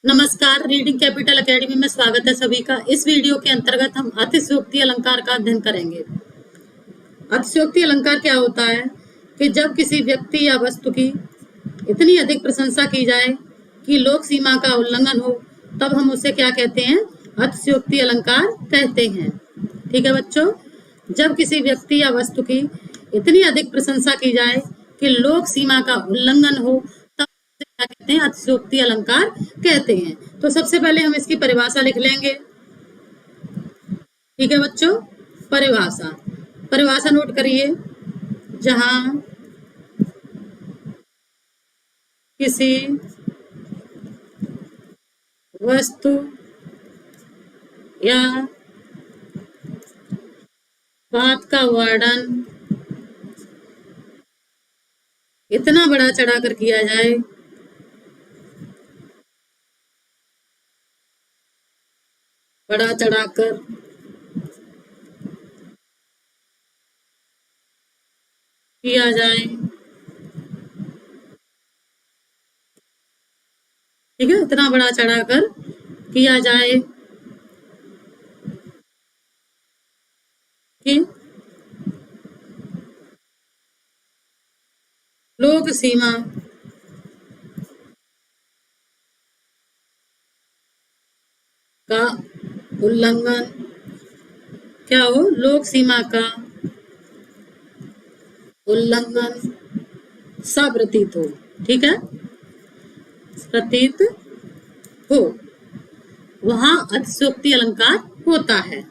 नमस्कार, reading capital academy में स्वागत है सभी का। इस वीडियो के अंतर्गत हम अतिशयोक्ति अलंकार का अध्ययन करेंगे। अतिशयोक्ति अलंकार क्या होता है कि जब किसी व्यक्ति या वस्तु की इतनी अधिक प्रशंसा की जाए कि लोक सीमा का उल्लंघन हो, तब हम उसे क्या कहते हैं? अतिशयोक्ति अलंकार कहते हैं। ठीक है बच्चों, जब किसी व्यक्ति या वस्तु की इतनी अधिक प्रशंसा की जाए कि लोक सीमा का उल्लंघन हो, क्या कहते हैं? अतिशयोक्ति अलंकार कहते हैं। तो सबसे पहले हम इसकी परिभाषा लिख लेंगे। ठीक है बच्चों, परिभाषा नोट करिए। जहां किसी वस्तु या बात का वर्णन इतना बढ़ा चढ़ाकर किया जाए बढ़ा चढ़ाकर किया जाए, ठीक है, इतना बढ़ा चढ़ाकर किया जाए कि लोक सीमा का उल्लंघन क्या हो? लोक सीमा का उल्लंघन सा प्रतीत हो। ठीक है, प्रतीत हो, वहां अतिशयोक्ति अलंकार होता है।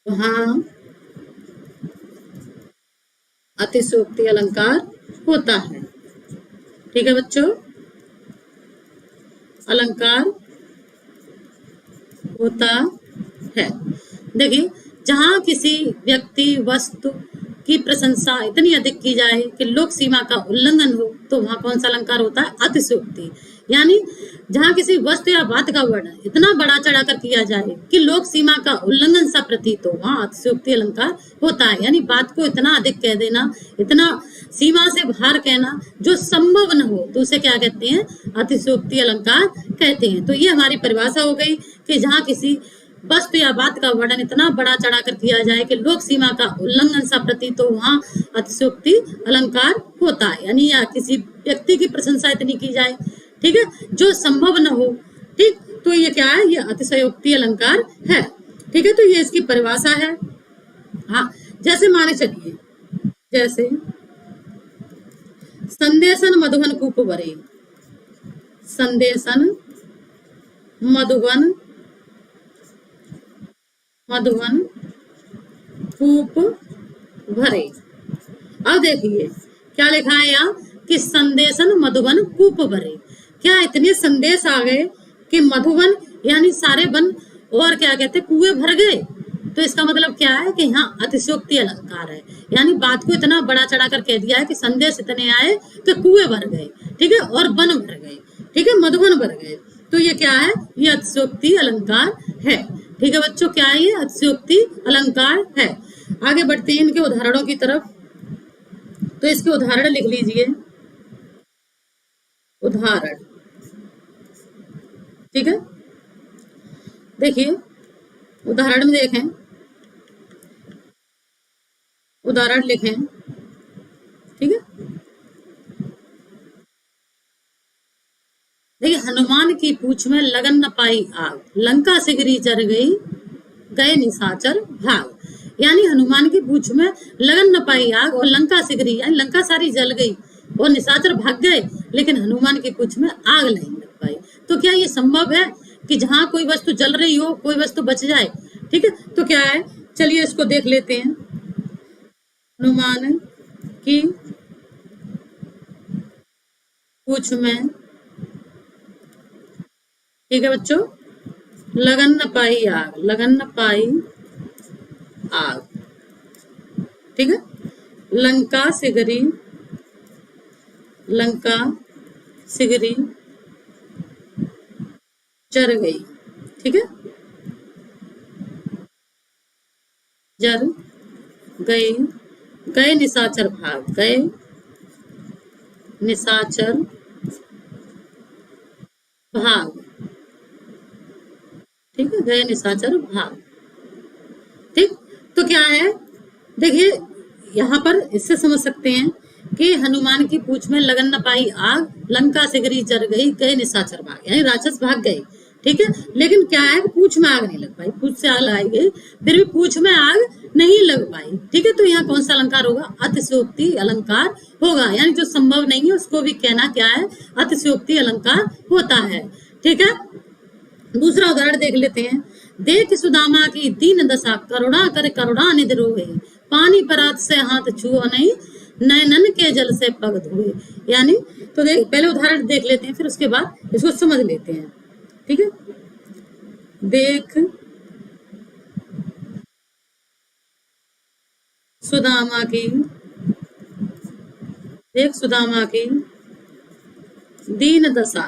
वहां अतिशयोक्ति अलंकार होता है। ठीक है बच्चों, अलंकार होता है। देखिए, जहां किसी व्यक्ति वस्तु की प्रशंसा इतनी अधिक की जाए कि लोक सीमा का उल्लंघन हो, तो वहां कौन सा अलंकार होता है? अतिशयोक्ति। यानी जहां किसी वस्तु या बात का वर्णन इतना बढ़ा चढ़ाकर किया जाए कि लोक सीमा का उल्लंघन सा प्रतीत हो, वहां अतिशयोक्ति अलंकार होता है। यानी बात को इतना अधिक कह देना, इतना सीमा से बाहर कहना जो संभव न हो, तो उसे क्या कहते हैं? अतिशयोक्ति अलंकार कहते हैं। तो ये हमारी परिभाषा हो गई कि जहां किसी वस्तु या बात का वर्णन इतना बढ़ा चढ़ाकर किया जाए कि लोक सीमा का उल्लंघन सा प्रतीत हो, वहां अतिशयोक्ति अलंकार होता है। यानी या किसी व्यक्ति की प्रशंसा इतनी की जाए, ठीक है, जो संभव न हो, ठीक, तो ये क्या है? ये अतिशयोक्ति अलंकार है। ठीक है, तो ये इसकी परिभाषा है। हाँ, जैसे माने चलिए, जैसे संदेशन मधुबन कूप भरे, संदेशन मधुबन कूप भरे। अब देखिए क्या लिखा है यहाँ कि संदेशन मधुबन कूप भरे। क्या इतने संदेश आ गए कि मधुबन यानी सारे वन और क्या कहते हैं, कुएं भर गए। तो इसका मतलब क्या है कि यहाँ अतिशयोक्ति अलंकार है। यानी बात को इतना बड़ा चढ़ाकर कह दिया है कि संदेश इतने आए कि कुएं भर गए, ठीक है, और वन भर गए, ठीक है, मधुबन भर गए। तो ये क्या है? ये अतिशयोक्ति अलंकार है। ठीक है बच्चों, क्या है? ये अतिशयोक्ति अलंकार है। आगे बढ़ते हैं इनके उदाहरणों की तरफ। तो इसके उदाहरण लिख लीजिए। उदाहरण, ठीक है, देखिए उदाहरण में देखें, उदाहरण लिखें, ठीक है। देखिए, हनुमान की पूंछ में लगन न पाई आग, लंका से गिरी चर गई, गए निशाचर भाग। यानी हनुमान की पूंछ में लगन न पाई आग और लंका से गिरी, यानी लंका सारी जल गई और निशाचर भाग गए, लेकिन हनुमान की पूंछ में आग नहीं लग पाई। तो क्या ये संभव है कि जहां कोई वस्तु जल रही हो, कोई वस्तु बच जाए? ठीक है, तो क्या है, चलिए इसको देख लेते हैं। हनुमान की पूंछ में, ठीक है बच्चों, लगन न पाई आग, लगन न पाई आग, ठीक है, लंका से गिरी, लंका से गिरी जर गई, ठीक है, जर गई, गए निशाचर भाग, गए निशाचर भाग, ठीक है, गए निशाचर भाग, ठीक। तो क्या है, देखिए यहाँ पर इससे समझ सकते हैं कि हनुमान की पूंछ में लगन न पाई आग, लंका से गिरी जर गई, गए निशाचर भाग, यानी राक्षस भाग गए, ठीक है। लेकिन क्या है, पूंछ में आग नहीं लग पाई, पूंछ से आग लाई गई, फिर भी पूंछ में आग नहीं लग पाई, ठीक है। तो यहाँ कौन सा अलंकार होगा, अतिशयोक्ति अलंकार होगा, यानी जो संभव नहीं है उसको भी कहना क्या है, अतिशयोक्ति अलंकार होता है, ठीक है। दूसरा उदाहरण देख लेते हैं। देख सुदामा की दीन दशा, करुणा कर करुणा निधि रोए, पानी परात से हाथ छुओ नहीं, नैनन के जल से पग धोए। यानी तो देख, पहले उदाहरण देख लेते हैं, फिर उसके बाद इसको समझ लेते हैं, ठीक है। देख सुदामा की, देख सुदामा की दीन दशा,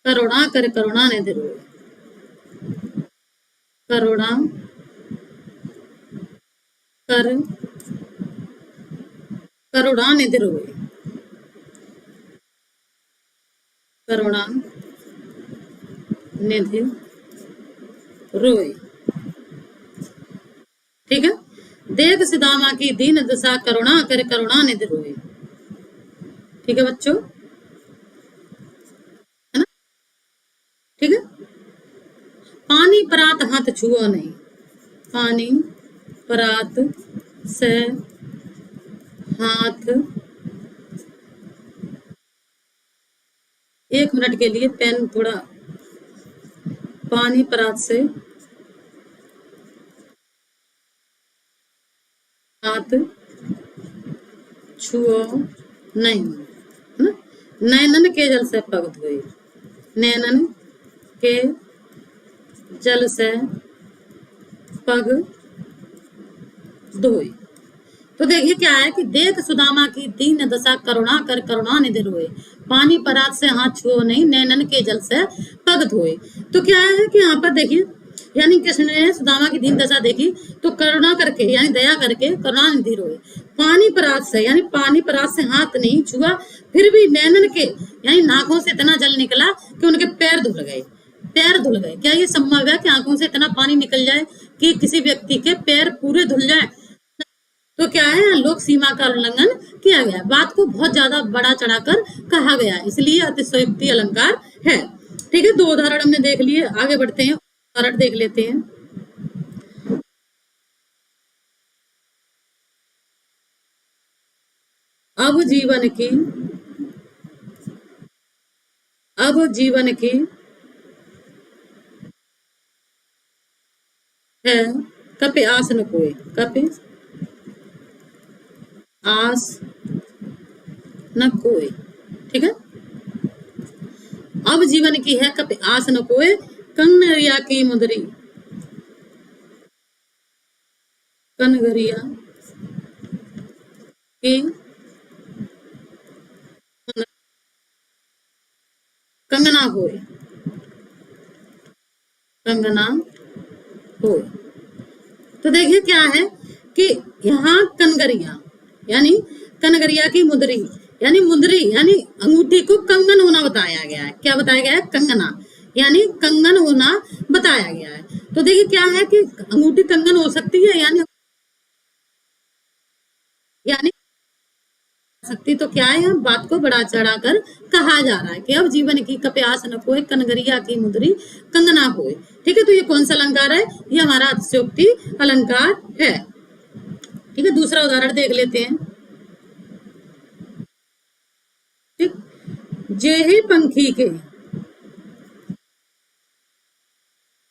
करुणा कर करुणा निधि रोए, करुणा कर करुणा निधि रोए, करुणा निधि रोए, ठीक है। देख सुदामा की दीन दशा, करुणा कर करुणा निधि रोए, ठीक है बच्चों, है ना, ठीक है। पानी परात हाथ छुओ नहीं, पानी परात से हाथ, एक मिनट के लिए पेन थोड़ा, पानी परात से हाथ छुओ नहीं, है ना, नैनन के जल से पग धोए, नैनन के जल से पग धोए। तो देखिए क्या है कि देख सुदामा की दीन दशा, करुणा कर करुणा निधि रोए, पानी परात से हाथ छुओ नहीं, नैनन के जल से पग धोए। तो क्या है कि यहाँ पर देखिए, यानी कृष्ण ने सुदामा की दीन दशा देखी तो करुणा करके, यानी दया करके करुणा निधि रोए, पानी परात से, यानी पानी परात से हाथ नहीं छुआ, फिर भी नैनन के, यानी नाकों से इतना जल निकला कि उनके पैर धुल गए, पैर धुल गए। क्या ये संभव है कि आंखों से इतना पानी निकल जाए कि किसी व्यक्ति के पैर पूरे धुल जाए? तो क्या है, लोक सीमा का उल्लंघन किया गया, बात को बहुत ज्यादा बड़ा चढ़ाकर कहा गया, इसलिए अतिशयोक्ति अलंकार है, ठीक है। दो उदाहरण हमने देख लिए, आगे बढ़ते हैं, उदाहरण देख लेते हैं। अब जीवन की, अब जीवन की है, कपे आस न कोय, कपे आस न कोय, ठीक है। अब जीवन की है, कपे आस न कोय, कन्हैया की मुदरी, कनगरिया की कंगना होए, कंगना होए। तो देखिए क्या है कि यहाँ कनगरिया, यानी कनगरिया की मुदरी, यानी मुदरी यानी अंगूठी को कंगन होना बताया गया है, क्या बताया गया है, कंगना, यानी कंगन होना बताया गया है। तो देखिए क्या है कि अंगूठी कंगन हो सकती है, यानी सकती, तो क्या है, बात को बढ़ा चढ़ाकर कहा जा रहा है कि अब जीवन की कप्यास न कोई, कनगरिया की मुदरी कंगना होए, ठीक है। तो ये कौन सा अलंकार है, ये हमारा अतिशयोक्ति अलंकार है, ठीक है। दूसरा उदाहरण देख लेते हैं, ठीक। जे ही पंखी के,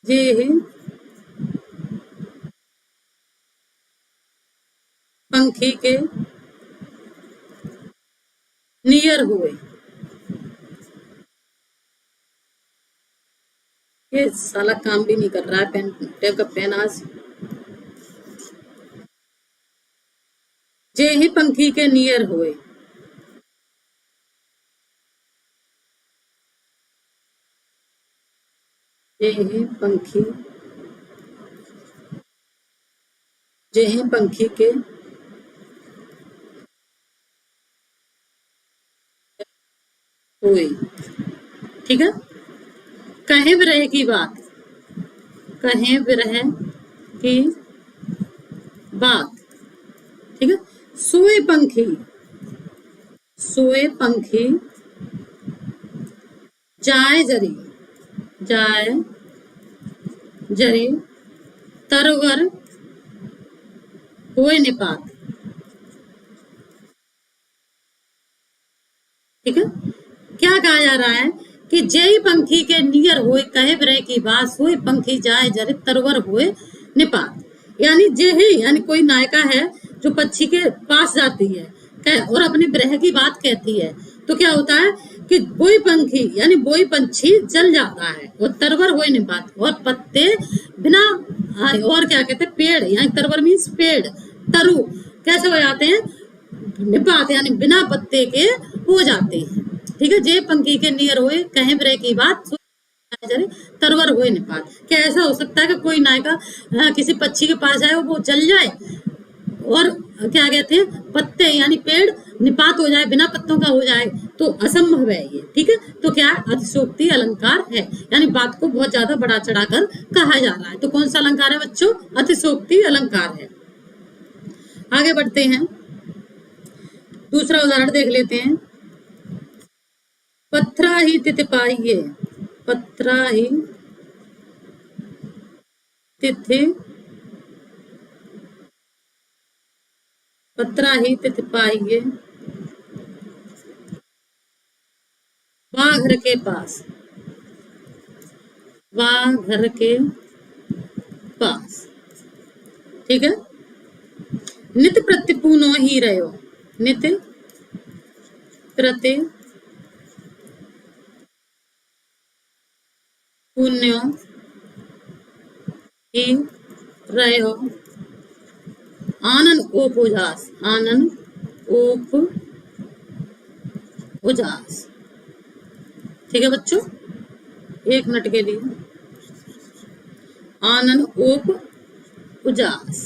जे ही पंखी के नियर हुए, ये साला काम भी नहीं कर रहा है पेन, टेप का पेन आज। जे ही पंखी के नियर हुए, जे ही पंखी, जे ही पंखी के होए। ठीक है, कहे विरह की बात, कहे विरह की बात। ठीक है, सोए पंखी, सोए पंखी जाए जरी, जाए जरी तरवर होए निपात। ठीक है, क्या कहा जा रहा है कि जय पंखी के नियर होए कहे विरह की बात, सोए पंखी जाए जरी तरवर होए निपात। यानी जे ही, यानी कोई नायिका है जो पक्षी के पास जाती है और अपनी विरह की बात कहती है, तो क्या होता है कि बोई पंखी यानी बोई पंछी जल जाता है और तरवर हुए निपात, और पत्ते बिना, और क्या कहते हैं, पेड़, यानी तरवर मीन्स पेड़, तरु कैसे हो जाते हैं, निपात यानी बिना पत्ते के हो जाते हैं। ठीक है, जे पंखी के नियर हुए कहे विरह की बात, तरवर हुए निपात। क्या ऐसा हो सकता है कि कोई नायिका किसी पक्षी के पास जाए और वो जल जाए और क्या कहते हैं, पत्ते यानी पेड़ निपात हो जाए, बिना पत्तों का हो जाए, तो असंभव है ये। ठीक है, तो क्या अतिशयोक्ति अलंकार है, यानी बात को बहुत ज्यादा बढ़ा चढ़ाकर कहा जा रहा है। तो कौन सा अलंकार है बच्चों, अतिशयोक्ति अलंकार है। आगे बढ़ते हैं, दूसरा उदाहरण देख लेते हैं। पत्थरा ही तितिपाइये, पत्थरा ही तिथि, पत्थरा ही तितिपाइये वाह घर के पास, वाह घर के पास। ठीक है, नित प्रति पुनो ही रहो, नित प्रति पुण्यो ही रहो आनंद ओप उजास, आनंद ओप उजास। ठीक है बच्चों, 1 मिनट के लिए, आनंद ओप उजास।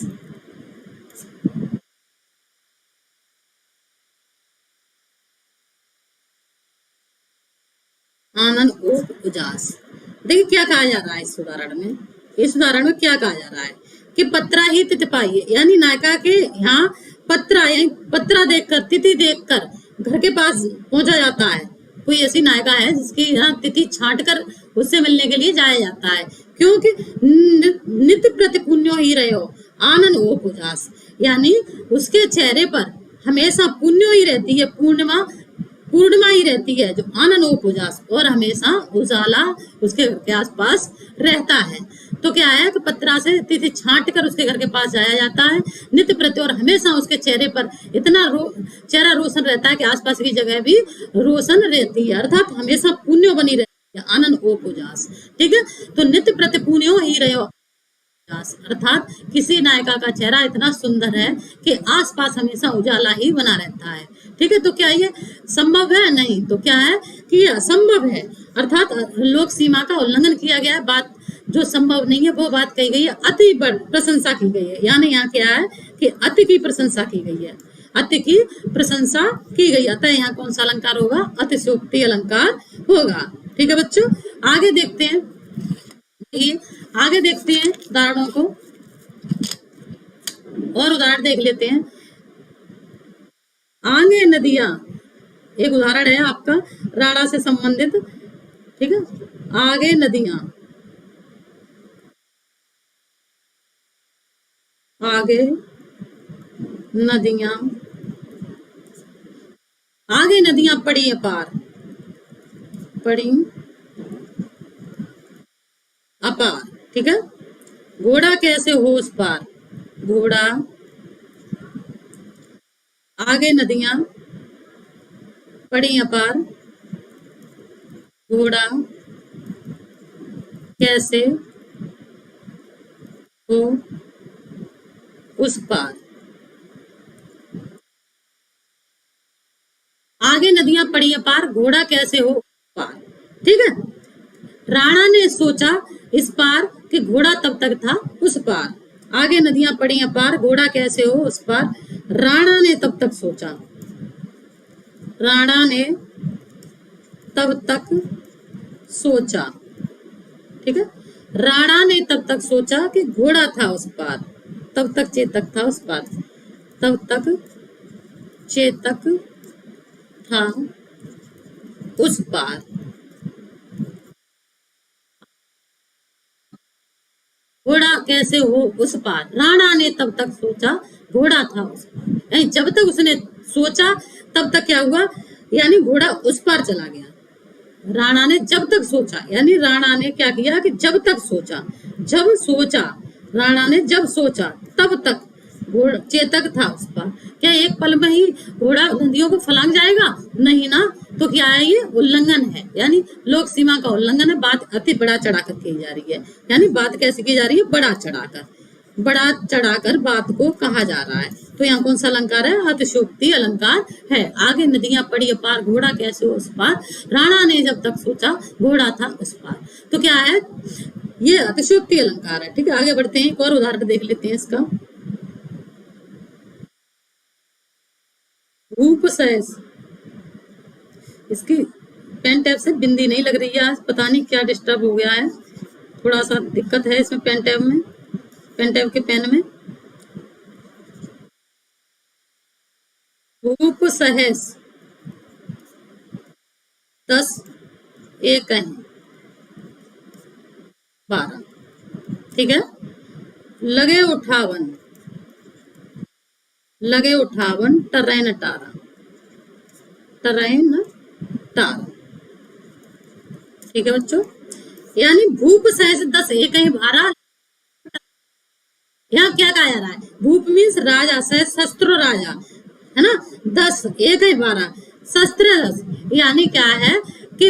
आनंद ओप उजास। देखिए क्या कहा जा रहा है इस उदाहरण में, इस उदाहरण में क्या कहा जा रहा है कि पत्रा ही तितिपाइये, यानी नायिका के यहाँ पत्रा, यानी पत्रा देखकर, तिथि देखकर घर के पास पहुंचा जाता है। कोई ऐसी नायिका है जिसकी यहाँ तिथि छांट कर उससे मिलने के लिए जाया जाता है, क्योंकि नित्य प्रति पुण्यो ही रहे हो आनंद ओप उजास, यानी उसके चेहरे पर हमेशा पुण्यो ही रहती है, पूर्णिमा, पूर्णिमा ही रहती है, जो आनंद ओप उजास, और हमेशा उजाला उसके घर के आसपास रहता है। तो क्या है कि पत्रा से तिथि छांट कर उसके घर के पास जाया जाता है नित्य प्रति, और हमेशा उसके चेहरे पर इतना चेहरा रोशन रहता है कि आसपास की जगह भी रोशन रहती है, अर्थात हमेशा पुण्य बनी रहती है, आनंद ओप उजास। ठीक है, तो नित्य प्रति पुण्यो ही रहो, अर्थात किसी नायिका का चेहरा इतना सुंदर है कि आसपास हमेशा उजाला ही बना रहता है। ठीक है, तो क्या ये संभव है? नहीं। तो क्या है कि ये असंभव है, अर्थात लोक सीमा का उल्लंघन किया गया है। बात जो संभव नहीं है वो बात कही गई है, अति प्रशंसा की गई है, यानी यहाँ क्या है कि अति की प्रशंसा की गई है, अति की प्रशंसा की गई। अतः यहाँ कौन सा अलंकार होगा? अतिशयोक्ति अलंकार होगा। ठीक है बच्चों, आगे देखते हैं, आगे देखते हैं उदाहरणों को, और उदाहरण देख लेते हैं। आगे नदियां, एक उदाहरण है आपका राणा से संबंधित। ठीक है, आगे नदियां, आगे नदियां, आगे नदियां पड़ी अपार, पड़ी अपार। ठीक है, घोड़ा कैसे हो उस पार, घोड़ा, आगे नदियां पड़ी अपार, घोड़ा कैसे हो उस पार। आगे नदियां पड़ी अपार, घोड़ा कैसे हो उस पार। ठीक है, राणा ने सोचा इस पार कि घोड़ा तब तक था उस पार। आगे नदियां पड़ी अपार, घोड़ा कैसे हो उस पार। राणा ने तब तक सोचा, राणा ने तब तक सोचा। ठीक है, राणा ने तब तक सोचा कि घोड़ा था उस पार। तब तक चेतक था उस पार। तब तक चेतक था उस पार। घोड़ा कैसे हो उस पार? राणा ने तब तक सोचा घोड़ा था उस पार। यानी जब तक उसने सोचा तब तक क्या हुआ, यानी घोड़ा उस पार चला गया। राणा ने जब तक सोचा, यानी राणा ने क्या किया कि जब तक सोचा, जब सोचा, राणा ने जब सोचा तब तक घोड़ा चेतक था उस पर। क्या एक पल में ही घोड़ा नदियों को फलांग जाएगा? नहीं ना। तो क्या है, ये उल्लंघन है, यानी लोक सीमा का उल्लंघन है। बात अति बड़ा चढ़ाकर की जा रही है। यानी बात कैसे की जा रही है? बड़ा चढ़ाकर, बड़ा चढ़ाकर बात को कहा जा रहा है। तो यहाँ कौन सा अलंकार है? अतिशयोक्ति अलंकार है। आगे नदियां पड़ी अपार, घोड़ा कैसे हो उस पार, राणा ने जब तक सोचा घोड़ा था उस पार। तो क्या है, ये अतिशयोक्ति अलंकार है। ठीक है, आगे बढ़ते हैं, एक और उदाहरण देख लेते हैं इसका। भूप सहस, इसकी पेन टैब से बिंदी नहीं लग रही है आज, पता नहीं क्या डिस्टर्ब हो गया है, थोड़ा सा दिक्कत है इसमें पेन टैब में, पेन टैब के पेन में। भूप सहस 10 एक 12। ठीक है, लगे उठावन, लगे उठावन टरैन टारा, टरैन टारा। ठीक है बच्चों, यानी भूप सहस 10 एक 12। यहाँ क्या कहा जा रहा है? भूप मीन्स राजा, सहस शस्त्र राजा है ना, 10 एक 12, शस्त्र 10, यानी क्या है कि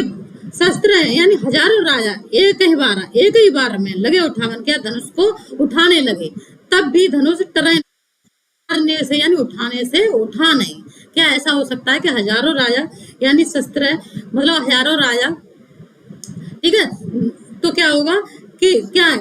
शस्त्र है, यानी हजारों राजा एक 12, एक ही बार में लगे उठावन, क्या धनुष को उठाने लगे। तब भी धनुष टरैन करने से, यानी उठाने से उठा नहीं। क्या ऐसा हो सकता है कि हजारों राजा, यानी शस्त्र है मतलब हजारों राजा, ठीक है, तो क्या होगा कि क्या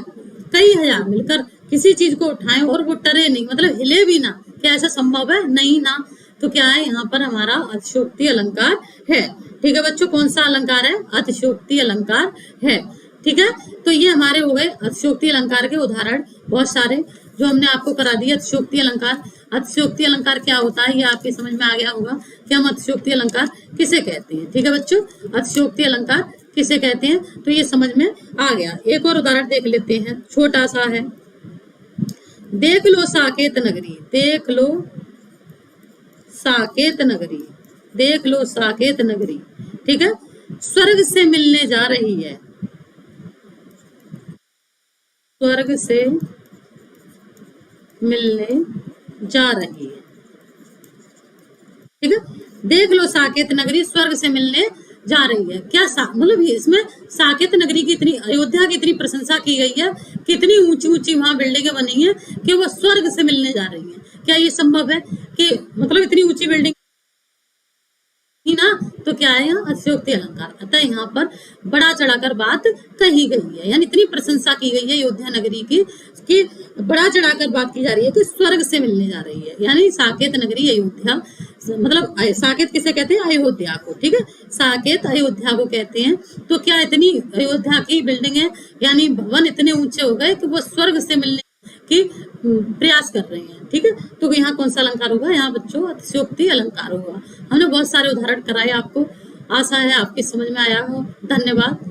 कई हजार मिलकर किसी चीज को उठाएं और वो टरे नहीं, मतलब हिले भी ना, क्या ऐसा संभव है? नहीं ना। तो क्या है, यहाँ पर हमारा अतिशयोक्ति अलंकार है। ठीक है बच्चों, कौन सा अलंकार है? अतिशयोक्ति अलंकार है। ठीक है, तो ये हमारे हो गए अतिशयोक्ति अलंकार के उदाहरण बहुत सारे जो हमने आपको करा दिए। अतिशयोक्ति अलंकार, अतिशयोक्ति अलंकार क्या होता है ये आपकी समझ में आ गया होगा कि हम अतिशयोक्ति अलंकार किसे कहते हैं। ठीक है बच्चों, अतिशयोक्ति अलंकार किसे कहते हैं तो ये समझ में आ गया। एक और उदाहरण देख लेते हैं, छोटा सा है। देख लो साकेत नगरी, देख लो साकेत नगरी, देख लो साकेत नगरी। ठीक है, स्वर्ग से मिलने जा रही है, स्वर्ग से मिलने जा रही है। ठीक है, देख लो साकेत नगरी स्वर्ग से मिलने जा रही है। क्या मतलब इसमें साकेत नगरी की इतनी, अयोध्या की इतनी प्रशंसा की गई है, कितनी ऊंची ऊंची वहां बिल्डिंगें बनी है कि वो स्वर्ग से मिलने जा रही है। क्या ये संभव है कि मतलब इतनी ऊंची बिल्डिंग ही ना? तो क्या है, यहाँ अतिशयोक्ति अलंकार। अतः यहाँ पर बड़ा चढ़ाकर बात कही गई है, यानी इतनी प्रशंसा की गई है अयोध्या नगरी की कि बड़ा चढ़ाकर बात की जा रही है कि स्वर्ग से मिलने जा रही है। यानी साकेत नगरी अयोध्या, मतलब साकेत किसे कहते हैं? अयोध्या को। ठीक है, साकेत अयोध्या को कहते हैं। तो क्या इतनी अयोध्या की बिल्डिंग है, यानी भवन इतने ऊंचे हो गए कि वो स्वर्ग से मिलने की प्रयास कर रहे हैं। ठीक है, तो यहाँ कौन सा अलंकार होगा? यहाँ बच्चों अतिशयोक्ति अलंकार होगा। हमने बहुत सारे उदाहरण कराए आपको, आशा है आपकी समझ में आया हो। धन्यवाद।